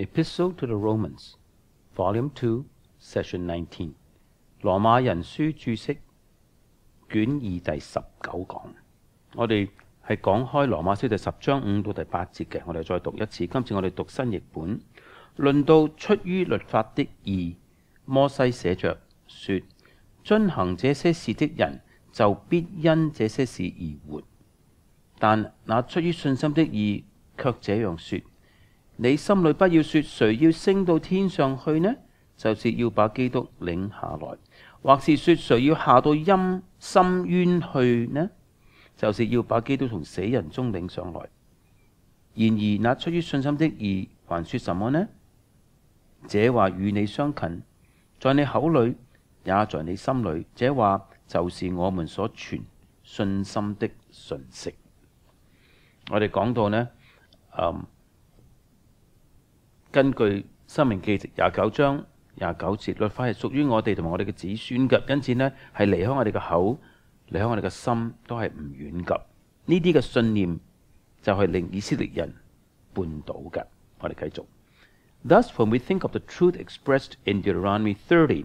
Epistle to the Romans, Volume 2, Session 19， 羅馬人書註釋卷二第19講。我哋係講開羅馬書第10章5到第8節嘅，我哋再讀一次。今次我哋讀新譯本。論到出於律法的義，摩西寫着說：遵行這些事的人就必因這些事而活。但那出於信心的義，卻這樣說：你心裏不要說誰要升到天上去呢？就是要把基督領下來；或是說誰要下到深淵去呢？就是要把基督從死人中領上來。然而那出於信心的義，還說什麼呢？這話與你相近，在你口裏，也在你心裏。這話就是我們所傳信心的訊息。我哋講到呢，根據申命記29章29節，律法係屬於我哋同埋我哋嘅子孫嘅，因此呢係離開我哋嘅口，離開我哋嘅心都係唔遠嘅。呢啲嘅信念就係令以色列人絆倒嘅。我哋繼續。Thus, when we think of the truth expressed in Deuteronomy 30,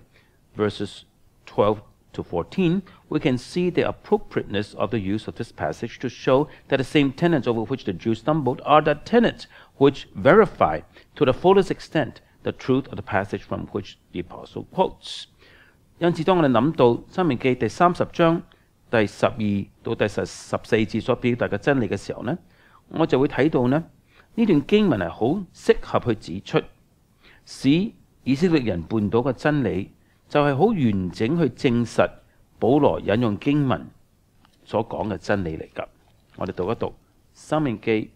verses 12 to 14, we can see the appropriateness of the use of this passage to show that the same tenets over which the Jews stumbled are the tenets which verify to the fullest extent the truth of the passage from which the apostle quotes. 因此，當我哋諗到《申命記》第30章第12到第14節所表達嘅真理嘅時候呢，我就會睇到呢段經文係好適合去指出，使以色列人絆倒嘅真理，就係好完整去證實保羅引用經文所講嘅真理嚟㗎。我哋讀一讀《申命記》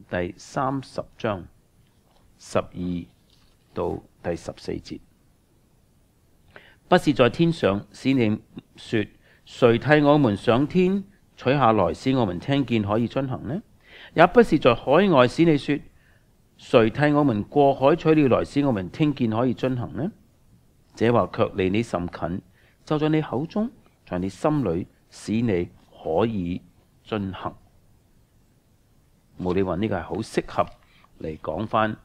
第30章12到第14節。不是在天上，使你說誰替我們上天取下來，使我們聽見可以遵行呢？也不是在海外，使你說誰替我們過海取了來，使我們聽見可以遵行呢？這話卻離你甚近，就在你口中，在你心裏，使你可以遵行。無理話呢個係好適合嚟講返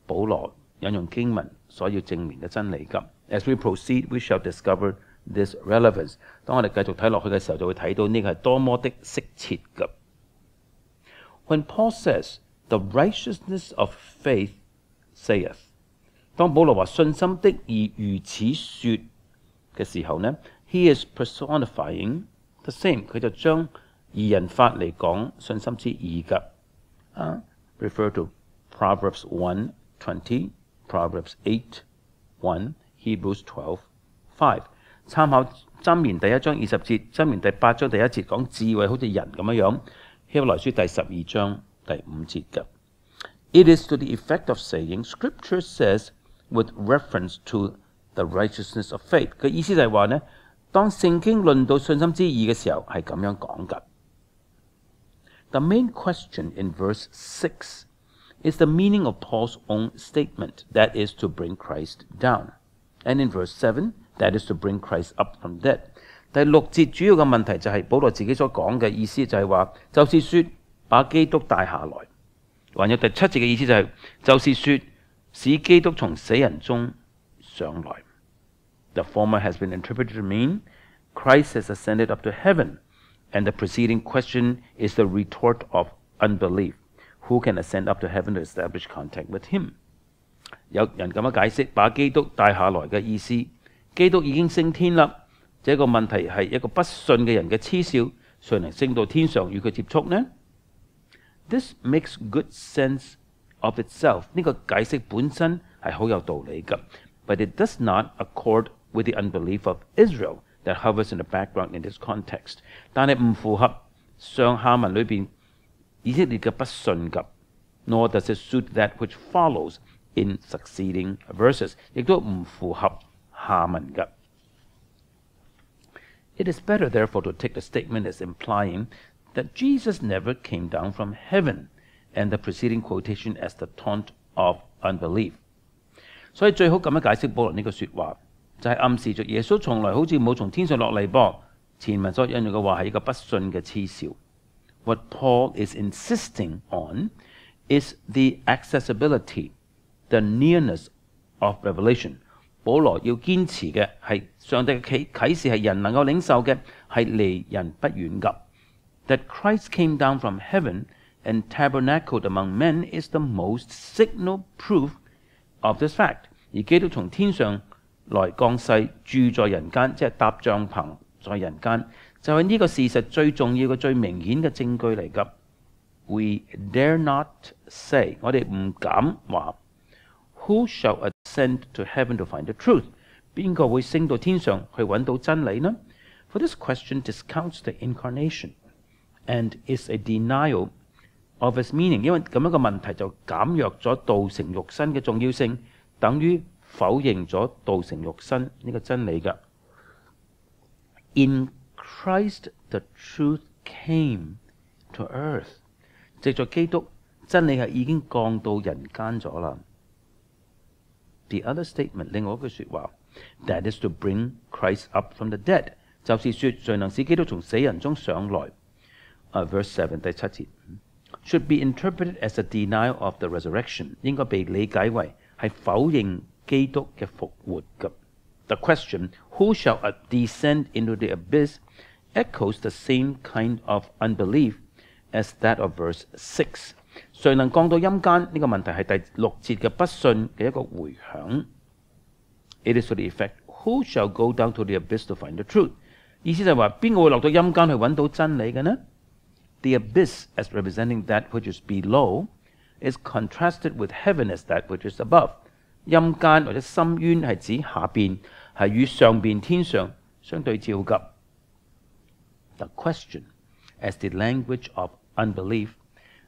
保羅引用經文所要證明嘅真理㗎。As we proceed, we shall discover this relevance. 當我哋繼續睇落去嘅時候，就會睇到呢個係多麼的適切㗎。When Paul says, the righteousness of faith saith， 當保羅話信心的義如此說嘅時候呢， he is personifying the same， 佢就將義人法嚟講信心之義㗎。Refer to Proverbs 1:20, Proverbs 8:1, Hebrews 12:5。參考箴言第1章20節，箴言第8章第1節講智慧好似人咁樣。希伯來書第12章第5節嘅。It is to the effect of saying, Scripture says with reference to the righteousness of faith。嘅意思就係話呢，當聖經論到信心之義嘅時候係咁樣講㗎。The main question in verse 6 is the meaning of Paul's own statement, that is to bring Christ down. And in verse 7, that is to bring Christ up from dead. 第6節主要嘅問題就係保羅自己所講嘅意思，就係話，就是說把基督帶下來。還有第7節嘅意思就係，就是說使基督從死人中上來。The former has been interpreted to mean Christ has ascended up to heaven, and the preceding question is the retort of unbelief. Who can ascend up to heaven to establish contact with him？ 有人咁樣解釋，把基督帶下來嘅意思，基督已經升天啦。這個問題係一個不信嘅人嘅嗤笑，誰能升到天上與佢接觸呢？ This makes good sense of itself。 呢個解釋本身係好有道理㗎。But it does not accord with the unbelief of Israel that hovers in the background in this context。 但係唔符合上下文裏邊以色列嘅不信㗎。Nor does it suit that which follows in succeeding verses。 亦都唔符合下文㗎。It is better, therefore, to take the statement as implying that Jesus never came down from heaven, and the preceding quotation as the taunt of unbelief。 所以最好咁樣解釋保羅呢個説話，就係暗示着耶穌從來好似冇從天上落嚟噃。前文所引用嘅話係一個不信嘅嗤笑。What Paul is insisting on is the accessibility the nearness of revelation。保羅要堅持嘅係上帝嘅啟示係人能夠領受嘅，係離人不遠㗎。That Christ came down from heaven and tabernacled among men is the most signal proof of this fact。而基督從天上來降世，住在人間，即係搭帳篷在人間，就係呢個事實最重要嘅、最明顯嘅證據嚟㗎。We dare not say， 我哋唔敢話 Who shall ascend to heaven to find the truth？ 邊個會升到天上去揾到真理呢？ For this question discounts the incarnation and is a denial of its meaning。 因為咁樣嘅問題就減弱咗道成肉身嘅重要性，等於否認咗道成肉身呢個真理㗎。In Christ the truth came to earth。 藉著基督，真理係已經降到人間咗啦。The other statement， 另外一句說話 ，that is to bring Christ up from the dead， 就是說誰能使基督從死人中上來。Verse 7第7節 ，should be interpreted as a denial of the resurrection， 應該被理解為係否認基督嘅復活嘅。The question who shall descend into the abyss echoes the same kind of unbelief as that of verse 6。 誰能降到陰間呢個問題係第6節嘅不信嘅一個回響。It is to the effect who shall go down to the abyss to find the truth。 意思就係話邊個會落到陰間去揾到真理嘅呢？ The abyss as representing that which is below is contrasted with heaven as that which is above。 陰間或者深淵係指下邊，係與上邊天上相對照嘅。The question as the language of unbelief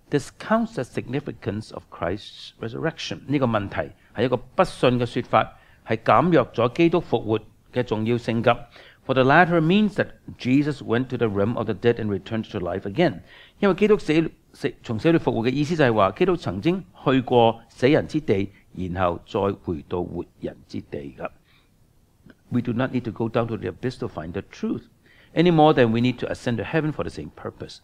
discounts the significance of Christ's resurrection。 呢個問題係一個不信嘅說法，係減弱咗基督復活嘅重要性㗎。For the latter means that Jesus went to the realm of the dead and returned to life again。 因為基督從死裏復活嘅意思就係話，基督曾經去過死人之地，然後再回到活人之地㗎。We do not need to go down to the abyss to find the truth any more than we need to ascend to heaven for the same purpose。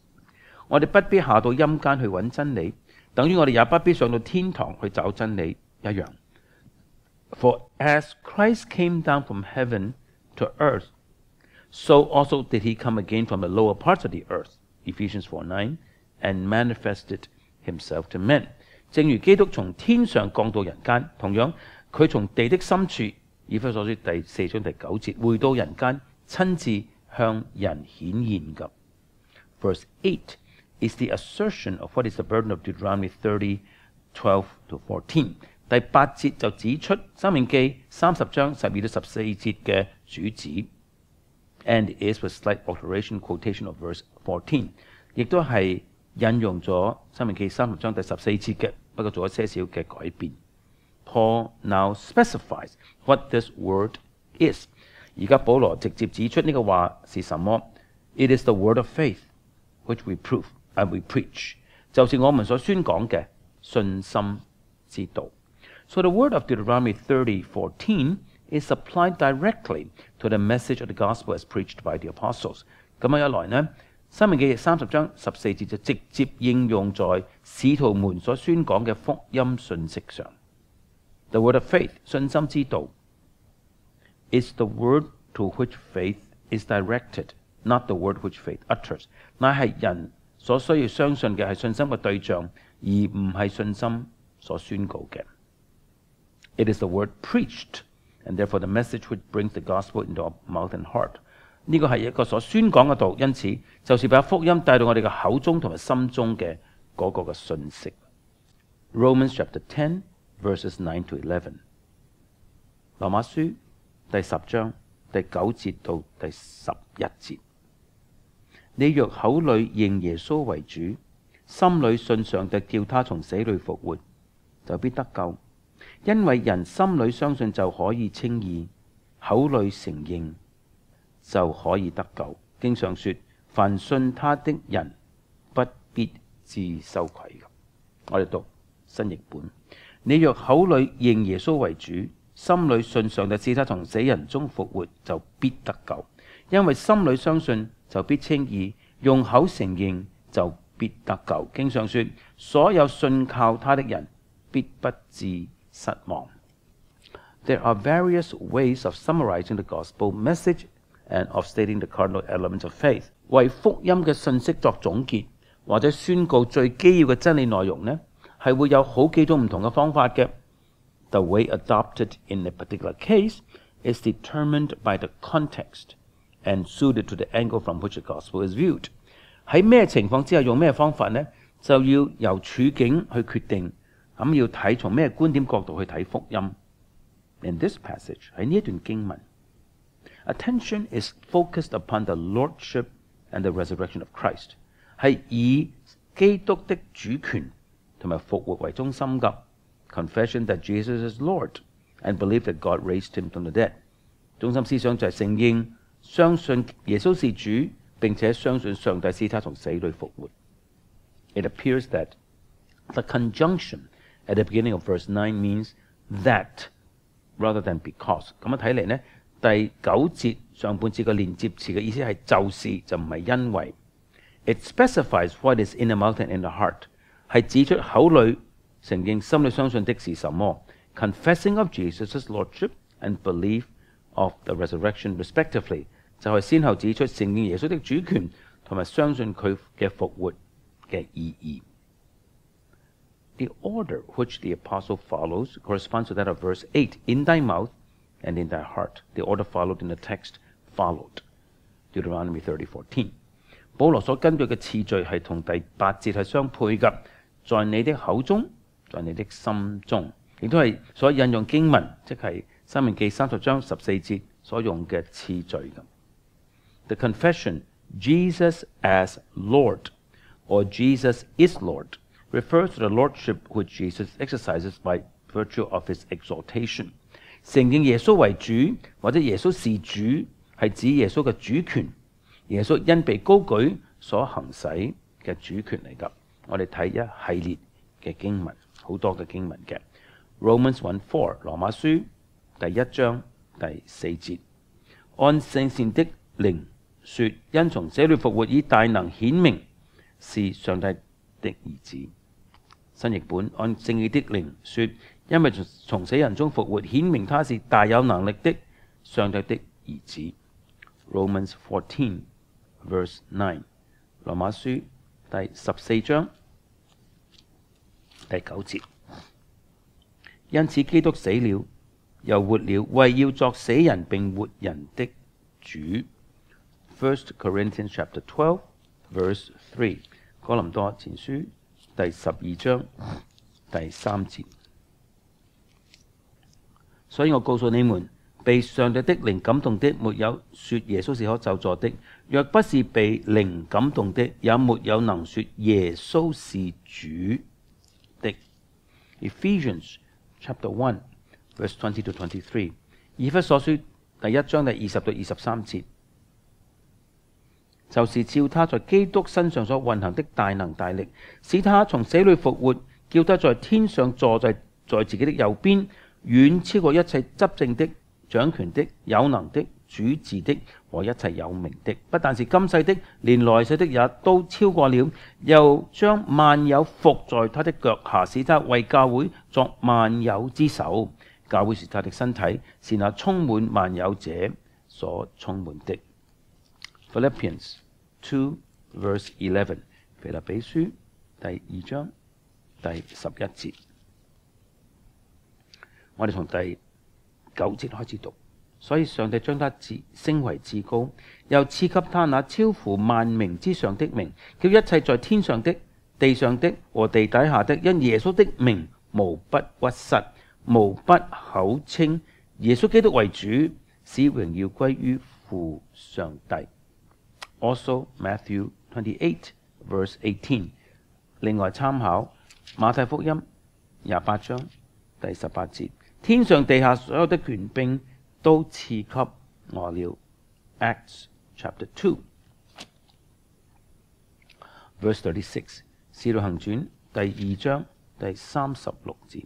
我哋不必下到陰間去揾真理，等於我哋也不必上到天堂去找真理一樣。For as Christ came down from heaven to earth, so also did he come again from the lower parts of the earth, Ephesians 4:9, and manifested himself to men。 正如基督從天上降到人間，同樣佢從地的深處，以弗所書第4章第9節，回到人間，親自向人顯現㗎。Verse 8 is the assertion of what is the burden of Deuteronomy 30:12-14。 第8節就指出申命記30章12到14節嘅主旨 ，and is with slight alteration quotation of verse 14， 亦都係引用咗申命記30章第14節嘅，不過做咗些少嘅改變。Paul now specifies what this word is。 而家保羅直接指出呢個話是什麼。It is the word of faith which we prove and we preach， 就是我們所宣講嘅信心之道。So the word of Deuteronomy 30:14 is applied directly to the message of the gospel as preached by the apostles。 咁樣一來呢，申命記30章14節就直接應用在使徒們所宣講嘅福音信息上。The word of faith 信心之道 is the word to which faith is directed, not the word which faith utters。 乃係人所需要相信嘅係信心嘅對象，而唔係信心所宣告嘅。It is the word preached, and therefore the message which brings the gospel into our mouth and heart。 呢個係一個所宣講嘅道，因此就是把福音帶到我哋嘅口中同埋心中嘅嗰個嘅信息。Romans chapter 10 verses 9-11。 羅馬書第10章第9節到第11節。你若口裏認耶穌為主，心裏信上帝叫他從死裏復活，就必得救。因為人心裏相信就可以稱義，口裏承認就可以得救。經上說，凡信他的人不必自羞愧。我哋讀新譯本。你若口裏認耶穌為主，心裏信上帝使他從死人中復活，就必得救。因為心裏相信就必稱義，用口承認就必得救。經上說，所有信靠他的人必不至失望。There are various ways of summarizing the gospel message and of stating the cardinal elements of faith. 為福音嘅信息作總結，或者宣告最基要嘅真理內容呢，係會有好幾種唔同嘅方法嘅。The way adopted in a particular case is determined by the context and suited to the angle from which the gospel is viewed. 喺咩情況之下用咩方法呢？就要由處境去決定，咁要睇從咩觀點角度去睇福音。In this passage 喺呢一段經文 ，attention is focused upon the lordship and the resurrection of Christ， 係以基督的主權同埋復活為中心㗎。Confession that Jesus is Lord and believe that God raised him from the dead。中心思想就係承認、相信耶穌是主，並且相信上帝使他從死裏復活。It appears that the conjunction at the beginning of verse 9 means that rather than because。咁樣睇嚟呢，第9節上半節嘅連接詞嘅意思係就是，就唔係因為。It specifies what is in the mouth and in the heart， 係指出口裏承認、心裏相信的是什麼。Confessing of Jesus' lordship and belief of the resurrection respectively， 就係先後指出承認耶穌的主權同埋相信佢嘅復活嘅意義。The order which the apostle follows corresponds to that of verse 8, in thy mouth and in thy heart. The order followed in the text followed. Deuteronomy 30:14。保羅所根據嘅次序係同第8節係相配嘅，在你的口中，在你的心中，亦都係所引用經文，即係申命記30章14節所用嘅次序咁。The confession, Jesus as Lord, or Jesus is Lord, refers to the lordship which Jesus exercises by virtue of his exaltation。承認耶穌為主或者耶穌是主，係指耶穌嘅主權，耶穌因被高舉所行使嘅主權嚟㗎。我哋睇一系列嘅經文，好多嘅經文嘅。Romans 1:4， 羅馬書第1章第4節，按聖善的靈說，因從死裏復活以大能顯明是上帝的兒子。新譯本按正義的靈說，因為從死人中復活，顯明他是大有能力的上帝的兒子。Romans 14 verse 9， 羅馬書第14章第9節。因此基督死了，又活了，為要作死人並活人的主。1 Corinthians chapter 12 verse 3， 哥林多前書第12章第3節。所以我告訴你們，被上帝的靈感動的，沒有說耶穌是可咒詛的；若不是被靈感動的，也沒有能說耶穌是主的。Ephesians chapter 1 verse 20 to 23， 以弗所書第1章第20到23節，就是照他在基督身上所運行的大能大力，使他從死裏復活，叫他在天上坐在自己的右邊，遠超過一切執政的、掌權的、有能的、主治的和一切有名的，不但是今世的，連來世的也都超過了。又將萬有伏在他的腳下，使他為教會作萬有之首。教會是他的身體，是那充滿萬有者所充滿的。Philippians 2 verse 11， 腓立比書第2章第11節。我哋從第9節開始讀。所以上帝將他升為至高，又賜給他那超乎萬名之上的名，叫一切在天上的、地上的和地底下的，因耶穌的名無不屈膝，無不口稱耶穌基督為主，使榮耀歸於父上帝。Also Matthew 28 verse 18。另外參考馬太福音28章第18節，天上地下所有的權柄都賜給我了。Acts chapter 2 verse 36， 使徒行傳第2章第36節。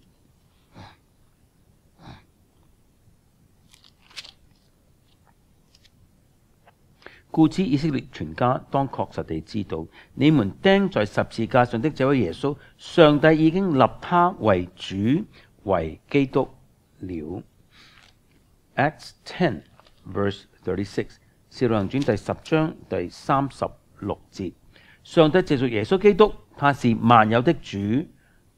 故此以色列全家當確實地知道，你們釘在十字架上的這位耶穌，上帝已經立他為主，為基督了。Acts 10 verse 36，使徒行傳第10章第36節，上帝藉著耶穌基督，他是萬有的主，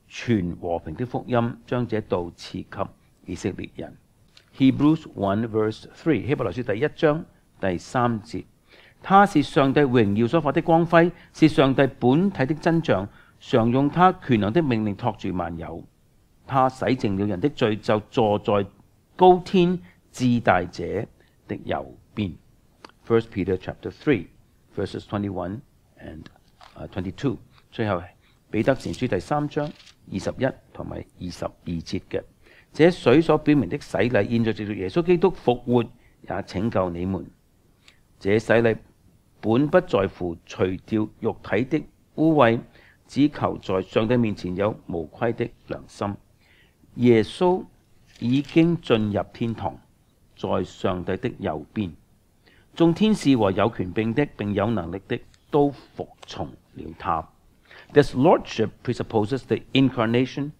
傳和平的福音，將這道賜給以色列人。Hebrews 1 verse 3，希伯來書第1章第3節，他是上帝榮耀所發的光輝，是上帝本體的真像，常用他權能的命令托住萬有。他洗淨了人的罪，就坐在高天至大者的右邊。1 Peter chapter 3 verses 21 and 22。最後彼得前書第3章21同埋22節嘅，這水所表明的洗禮，現在藉著耶穌基督復活，也拯救你們。這洗禮本不在乎除掉肉體的污穢，只求在上帝面前有無虧的良心。耶穌已經進入天堂，在上帝的右邊，眾天使和有權柄的並有能力的都服從了他。This lordship presupposes the incarnation,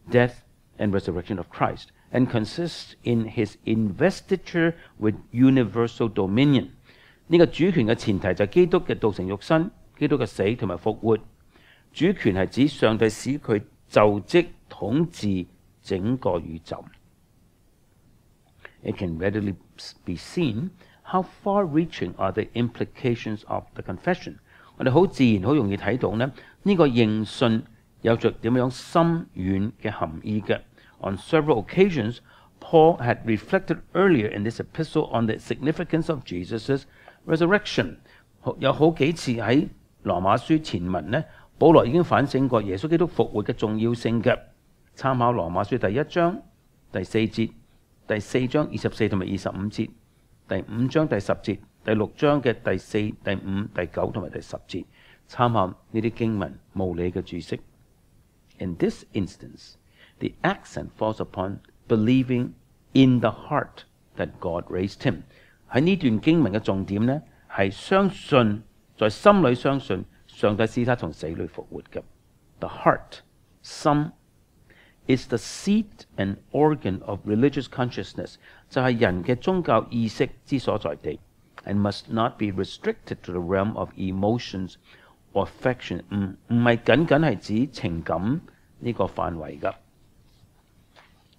death, and resurrection of Christ, and consists in his investiture with universal dominion. 呢個主權嘅前提就係基督嘅道成肉身，基督嘅死同埋復活。主權係指上帝使佢就職統治整個宇宙。It can readily be seen how far-reaching are the implications of the confession. 我哋好自然好容易睇到呢個認信有着點樣深遠嘅含義嘅。On several occasions, Paul had reflected earlier in this epistle on the significance of Jesus' resurrection. 有好幾次喺羅馬書前文呢，保羅已經反省過耶穌基督復活嘅重要性嘅。參考羅馬書第1章第4節、第4章24同埋25節、第5章第10節、第6章嘅第4、第5、第9同埋第10節，參考呢啲經文無理嘅注釋。In this instance, the accent falls upon believing in the heart that God raised him. 喺呢段經文嘅重點呢，係相信，在心裏相信上帝使他從死裏復活嘅。The heart, 心 is the seat and organ of religious consciousness， 就係人嘅宗教意識之所在地 ，and must not be restricted to the realm of emotions or affection， 唔係僅僅係指情感呢個範圍㗎。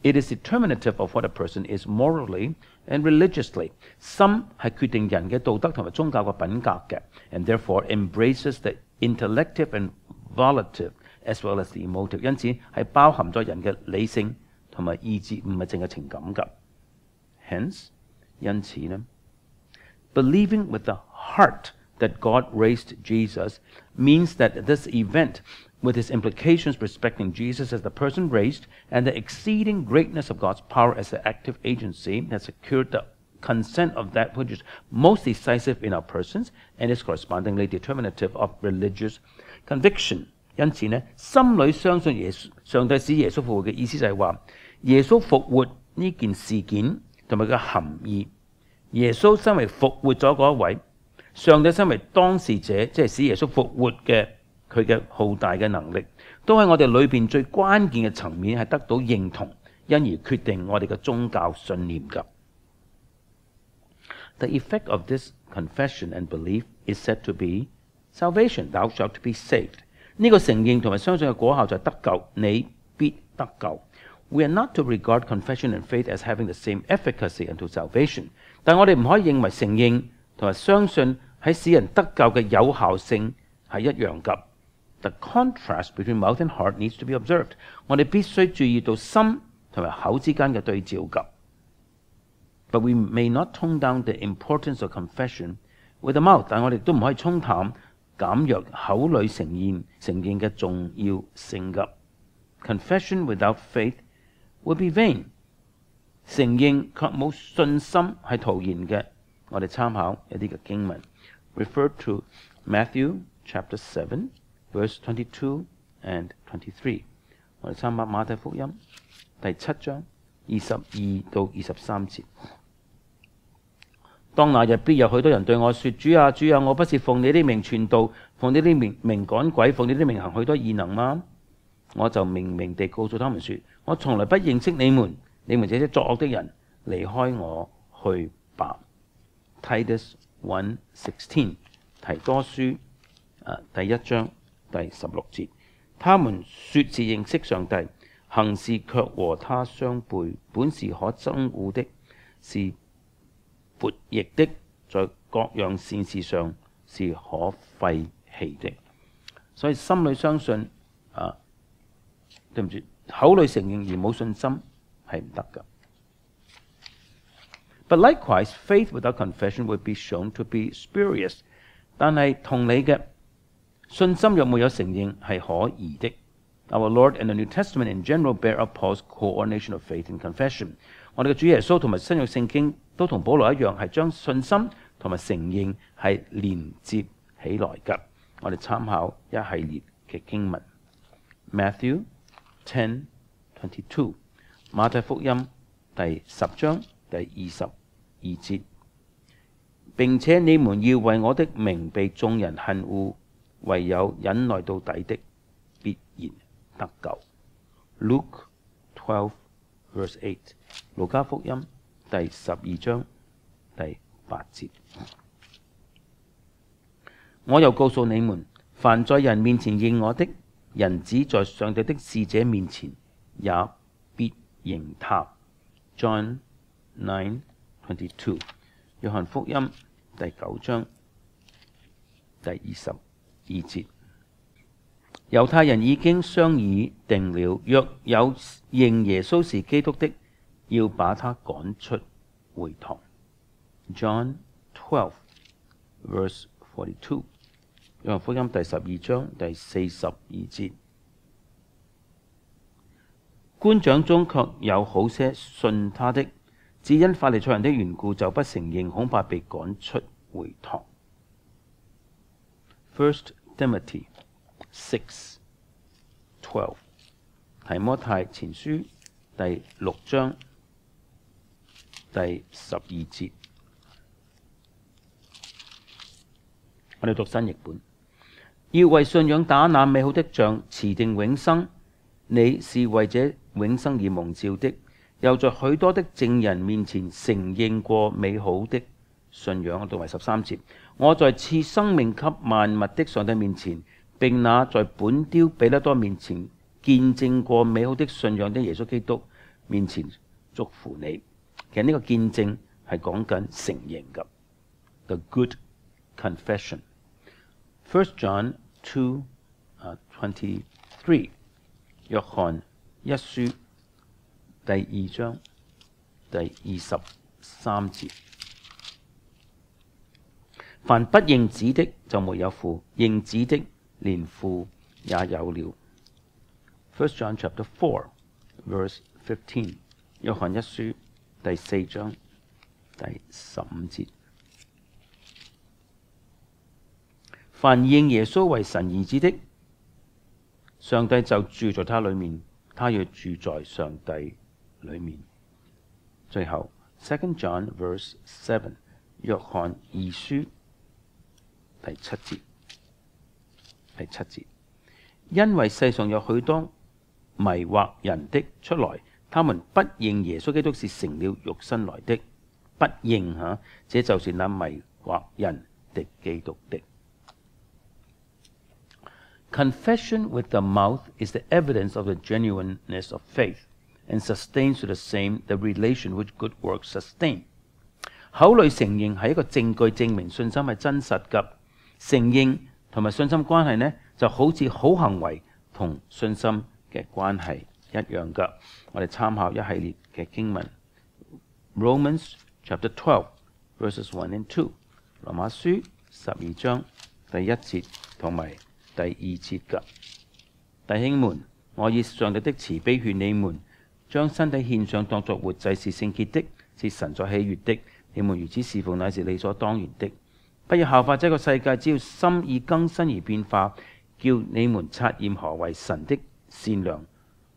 It is determinative of what a person is morally and religiously。 心係決定人嘅道德同埋宗教嘅品格嘅 ，and therefore embraces the intellective and volitive as well as the emotive。 因此係包含咗人嘅理性同埋意志，唔係淨係情感㗎。Hence， 因此呢 ，believing with the heart that God raised Jesus means that this event, with its implications respecting Jesus as the person raised and the exceeding greatness of God's power as the active agency, has secured the consent of that which is most decisive in our persons and is correspondingly determinative of religious conviction。 因此呢，心裏相信上帝使耶穌復活嘅意思就係話，耶穌復活呢件事件同埋佢嘅含義，耶穌身為復活咗嗰一位，上帝身為當事者，即係使耶穌復活嘅佢嘅浩大嘅能力，都喺我哋裏邊最關鍵嘅層面係得到認同，因而決定我哋嘅宗教信念㗎。The effect of this confession and belief is said to be salvation. Thou shalt be saved. 呢個承認同埋相信嘅果效就係得救，你必得救。We are not to regard confession and faith as having the same efficacy unto salvation。但我哋唔可以認為承認同埋相信喺使人得救嘅有效性係一樣㗎。The contrast between mouth and heart needs to be observed。我哋必須注意到心同埋口之間嘅對照㗎。But we may not tone down the importance of confession with the mouth。但我哋都唔可以沖淡減弱口裏承認嘅重要性㗎。Confession without faith would be vain。承認卻冇信心係徒然嘅。我哋參考一啲嘅經文 ，refer to Matthew chapter 7 verse 22 and 23。我哋參考馬太福音第7章22到23節。當那日必有許多人對我說：主啊，主啊，我不是奉你的名傳道，奉你的名趕鬼，奉你的名行許多異能嗎？我就明明地告訴他們說，我從來不認識你們，你們這些作惡的人，離開我去吧。Titus 1:16 提多書第1章第16節，他們說是認識上帝，行事卻和他相背，本是可憎惡的，是悖逆的，在各樣善事上是可廢棄的。所以心裏相信對唔住，口裏承認而冇信心係唔得㗎。But likewise, faith without confession would be shown to be spurious. 但係同理嘅，信心若沒有承認係可疑的。Our Lord and the New Testament in general bear up Paul's coordination of faith and confession. 我哋嘅主耶穌同埋新約聖經都同保羅一樣，係將信心同埋承認係連接起來㗎。我哋參考一系列嘅經文 ，Matthew 10:22， 馬太福音第10章第22節。並且你們要為我的名被眾人恨惡，唯有忍耐到底的，必然得救。Luke 12:8， 路加福音第12章第8節。我又告訴你們，凡在人面前認我的，人子在上帝的使者面前也必認他。John 9:22， 約翰福音第9章第22節。猶太人已經商議定了，若有認耶穌是基督的，要把他趕出會堂。John 12:42， 約翰福音第12章第42節。官長中卻有好些信他的，只因法利賽人的緣故就不承認，恐怕被趕出會堂。1 Timothy 6:12， 提摩太前書第6章第12節。我哋讀新譯本。要為信仰打那美好的仗，持定永生。你是為這永生而蒙召的，又在許多的證人面前承認過美好的信仰。讀埋13節。我在賜生命給萬物的上帝面前，並那在本丟彼拉多面前見證過美好的信仰的耶穌基督面前祝福你。其實呢個見證係講緊承認㗎。The good confession。 1 John 2:23， 約翰一書第2章第23節。凡不認子的就沒有父，認子的連父也有了。 1 John 4:15， 約翰一書第4章第15節。凡認耶穌為神兒子的，上帝就住在他裏面，他要住在上帝裏面。最後 2 John 7， 約翰2書第7節。因為世上有許多迷惑人的出來，他們不認耶穌基督是成了肉身來的，不認這就是那迷惑人的基督的。Confession with the mouth is the evidence of the genuineness of faith, and sustains to the same the relation which good works sustain. 口裏承認係一個證據，證明信心係真實㗎。承認同埋信心關係呢，就好似好行為同信心嘅關係一樣㗎。我哋參考一系列嘅經文 ，Romans chapter 12 verses 1 and 2， 羅馬書12章第1節同埋第2節㗎。弟兄們，我以上帝的慈悲勸你們，將身體獻上當作活祭，是聖潔的，是神所喜悅的。你們如此侍奉，乃是理所當然的。不要效法這個世界，只要心意更新而變化，叫你們察驗何為神的善良、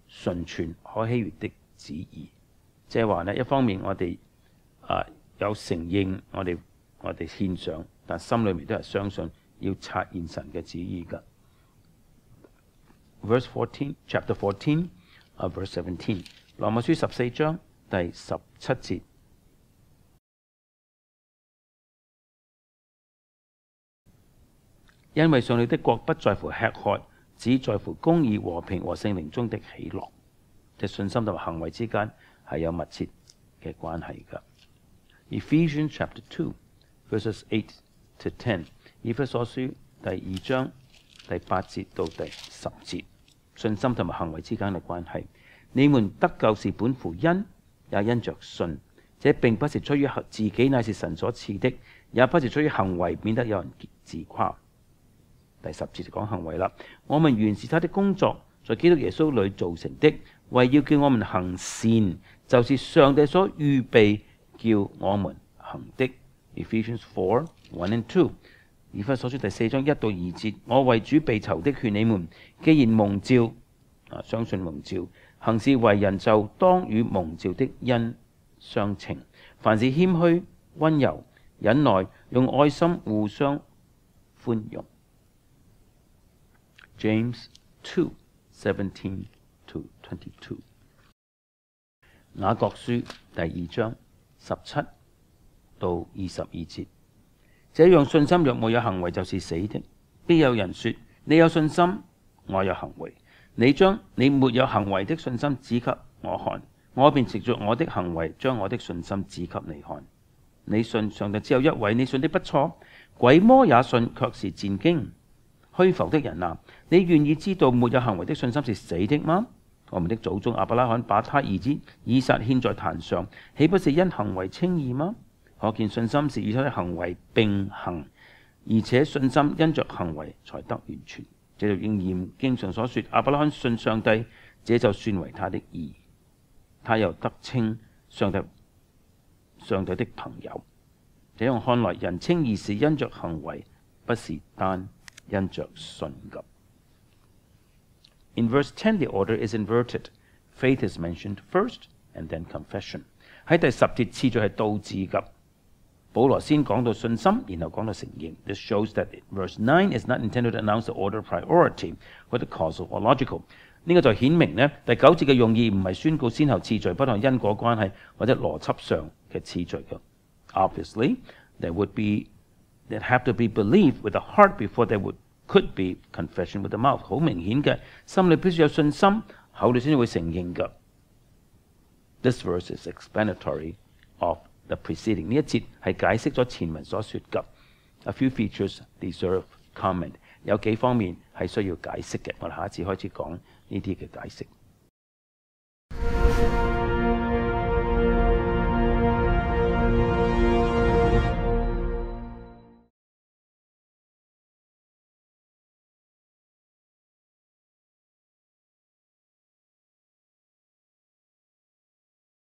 純全、可喜悅的旨意。即係話呢，一方面我哋有承認我哋獻上，但心裏面都係相信要察驗神嘅旨意㗎。verse 14, chapter 14, verse 17。羅馬書14章第17節。因為上帝的國不在乎吃喝，只在乎公義、和平和聖靈中的喜樂。即信心同埋行為之間係有密切嘅關係㗎。Ephesians chapter 2, verses 8 to 10。以弗所書第2章第8節到第10節，信心同埋行為之間嘅關係。你們得救是本乎恩，也因着信。這並不是出於自己，乃是神所賜的；也不是出於行為，免得有人自誇。第10節就講行為啦。我們原是他的工作，在基督耶穌裏造成的，為要叫我們行善，就是上帝所預備叫我們行的。Ephesians 4, 1 and 2。以弗所書第4章1到2節，我為主被囚的勸你們，既然蒙召，相信蒙召，行事為人就當與蒙召的恩相稱。凡事謙虛、溫柔、忍耐，用愛心互相寬容。James 2, 17 to 22。雅各書第2章17到22節。這樣信心若沒有行為就是死的。必有人說：你有信心，我有行為。你將你沒有行為的信心指給我看，我便藉着我的行為將我的信心指給你看。你信上帝只有一位，你信的不錯。鬼魔也信，卻是戰驚。虛浮的人啊，你願意知道沒有行為的信心是死的嗎？我們的祖宗亞伯拉罕把他兒子以撒獻在壇上，豈不是因行為稱義嗎？可見信心是與他的行為並行，而且信心因着行為才得完全。這就應驗經上所說：亞伯拉罕信上帝，這就算為他的義，他又得稱上帝的朋友。這樣看來，人稱義是因着行為，不是單因着信㗎。In verse 10, the order is inverted. Faith is mentioned first, and then confession. 喺第10節次序係倒置㗎。保羅先講到信心，然後講到承認。This shows that verse 9 is not intended to announce the order of priority, whether causal or logical. 呢個就顯明呢，第9節嘅用意唔係宣告先後次序不同因果關係或者邏輯上嘅次序㗎。Obviously, there have to be belief with the heart before there could be confession with the mouth. 好明顯嘅，心裏必須有信心，口裏先會承認㗎。This verse is explanatory of the preceding. 呢一節係解釋咗前文所說㗎。A few features deserve comment. 有幾方面係需要解釋嘅。我哋下一次開始講呢啲嘅解釋。